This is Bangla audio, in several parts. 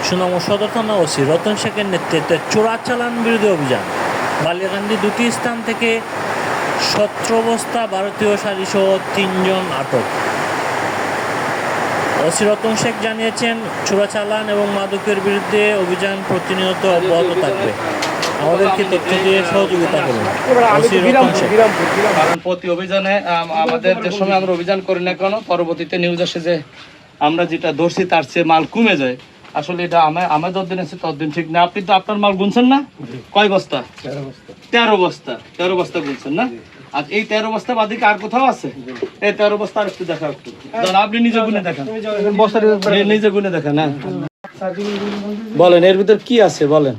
সুনাম সদর থানা ওসি রতন শেখের নেতৃত্বে চোরাচালান বিরোধী অভিযান। বালিয়াকান্দি দুটি স্থান থেকে 17 বস্তা ভারতীয় শাড়িসহ 3 জন আটক। ওসি রতন শেখ জানিয়েছেন, চোরাচালান এবং মাদকের বিরুদ্ধে অভিযান প্রতিনিয়ত অব্যাহত থাকবে। আমাদেরকে তথ্য দিয়ে সহযোগিতা করুন। ওসি রতন শেখ। কারণ প্রতি অভিযানে আমাদের যে সময় আমরা অভিযান করি না কেন, পরবর্তীতে নিউজ আসে যে আমরা যেটা ধরছি তার চেয়ে মাল কমে যায়। আসলে এটা আমার যতদিন আছে ততদিন ঠিক না। আপনি তো আপনার মাল গুনছেন না? কয় বস্তা? 13 বস্তা গুনছেন না? আর এই 13 বস্তা বাদে কি আর কোথাও আছে? এই 13 বস্তা আর একটু দেখা, একটু আপনি নিজে গুনে দেখেন, নিজে গুনে দেখেন। না বলেন এর ভিতর কি আছে বলেন।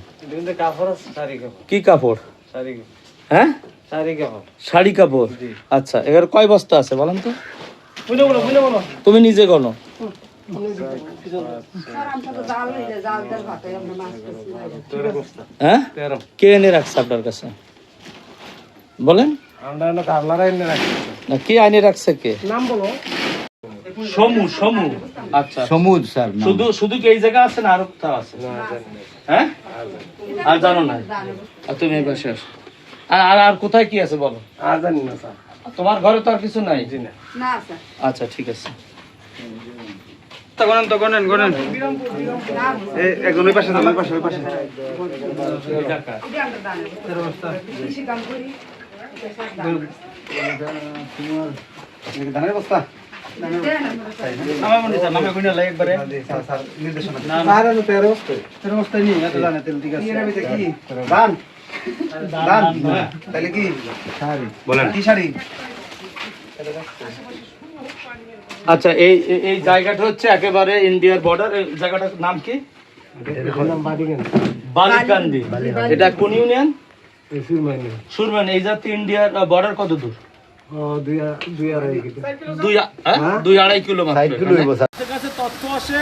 কি কাপড়? হ্যাঁ, শাড়ি কাপড়। আচ্ছা, এবার কয় বস্তা আছে বলেন তো? তুমি নিজে গণো। হ্যাঁ, কে এনে রাখছে আপনার কাছে বলেন? না, কে আইনে রাখছে? কে? নাম বলো। সমু। আচ্ছা, সমুদ স্যার। শুধু কি এই জায়গা আছে না আরো কোথাও আছে? হ্যাঁ, আর জানো না? আর তুমি এই পাশে আসো। আর কোথায় কি আছে বলো? আর জানি না স্যার। তোমার ঘরে তো আর কিছু নাই? না স্যার। আচ্ছা, ঠিক আছে। আচ্ছা, এই জায়গাটা হচ্ছে একেবারে ইন্ডিয়ার বর্ডার। এই জায়গাটার নাম কি? বালিকান্দি। এটা কোন ইউনিয়ন? সুরমানি। এই জাতীয় ইন্ডিয়ার বর্ডার কত দূর? 2-2.5 কিলো। আমাদের কাছে তথ্য আসে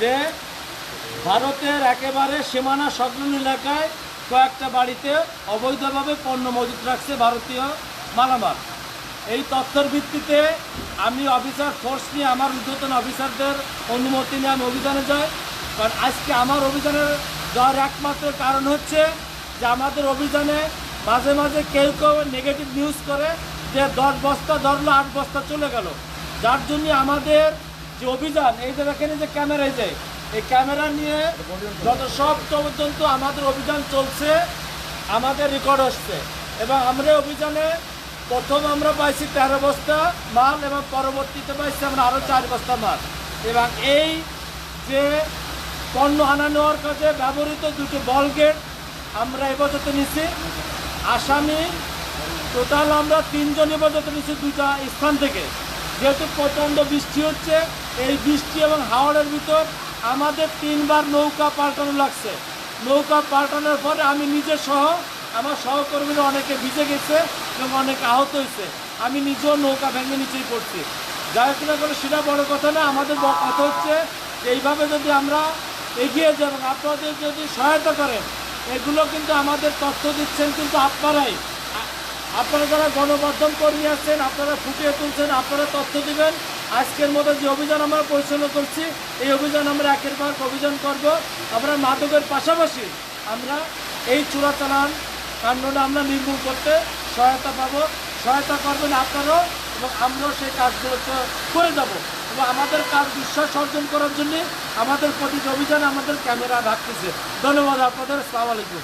যে ভারতের একেবারে সীমানা সংলগ্ন এলাকায় কয়েকটা বাড়িতে অবৈধভাবে পণ্য মজুত রাখছে ভারতীয় মালামাল। এই তথ্যের ভিত্তিতে আমি অফিসার ফোর্স নিয়ে আমার ঊর্ধ্বতন অফিসারদের অনুমতি নিয়ে আমি অভিযানে যাই। কারণ আজকে আমার অভিযানের যাওয়ার একমাত্র কারণ হচ্ছে যে আমাদের অভিযানে মাঝে মাঝে কেউ নেগেটিভ নিউজ করে যে 10 বস্তা ধরলো, 8 বস্তা চলে গেল। যার জন্য আমাদের যে অভিযান, এই যে দেখেন যে ক্যামেরায় যায়, এই ক্যামেরা নিয়ে যত সব পর্যন্ত আমাদের অভিযান চলছে, আমাদের রেকর্ড হচ্ছে। এবং আমরা অভিযানে প্রথম আমরা পাইছি 13 বস্তা মাল এবং পরবর্তীতে পাইছি আমরা আরও 4 বস্তা মাল। এবং এই যে পণ্য আনা নেওয়ার কাজে ব্যবহৃত দুটো বল গেট আমরা হেফাজতে নিছি। আসামি টোটাল আমরা 3 জন হেফাজতে নিছি 2টা স্থান থেকে। যেহেতু প্রচণ্ড বৃষ্টি হচ্ছে, এই বৃষ্টি এবং হাওড়ের ভিতর আমাদের 3 বার নৌকা পাল্টানো লাগছে। নৌকা পাল্টানোর পরে আমি নিজে সহ আমার সহকর্মীরা অনেকে ভিজে গেছে এবং অনেকে আহত হয়েছে। আমি নিজেও নৌকা ভেঙে নিচেই পড়ছি। যাই কিনা করে সেটা বড় কথা না, আমাদের কথা হচ্ছে এইভাবে যদি আমরা এগিয়ে যাব, আপনাদের যদি সহায়তা করেন, এগুলো কিন্তু আমাদের তথ্য দিচ্ছেন কিন্তু আপনারাই। আপনারা যারা গণমাধ্যম কর্মী আছেন, আপনারা ফুটিয়ে তুলছেন, আপনারা তথ্য দিবেন। আজকের মতো যে অভিযান আমরা পরিচালনা করছি, এই অভিযান আমরা একের পর অভিযান করব। আমরা মাদকের পাশাপাশি আমরা এই চোরাচালান কাণ্ডটা আমরা নির্মূল করতে সহায়তা পাবো। সহায়তা করবেন আপনারাও এবং আমরাও সেই কাজগুলো করে যাব। এবং আমাদের কাজ বিশ্বাস অর্জন করার জন্যে আমাদের প্রতিটি অভিযানে আমাদের ক্যামেরা রাখতেছে। ধন্যবাদ আপনাদের। আসসালামু আলাইকুম।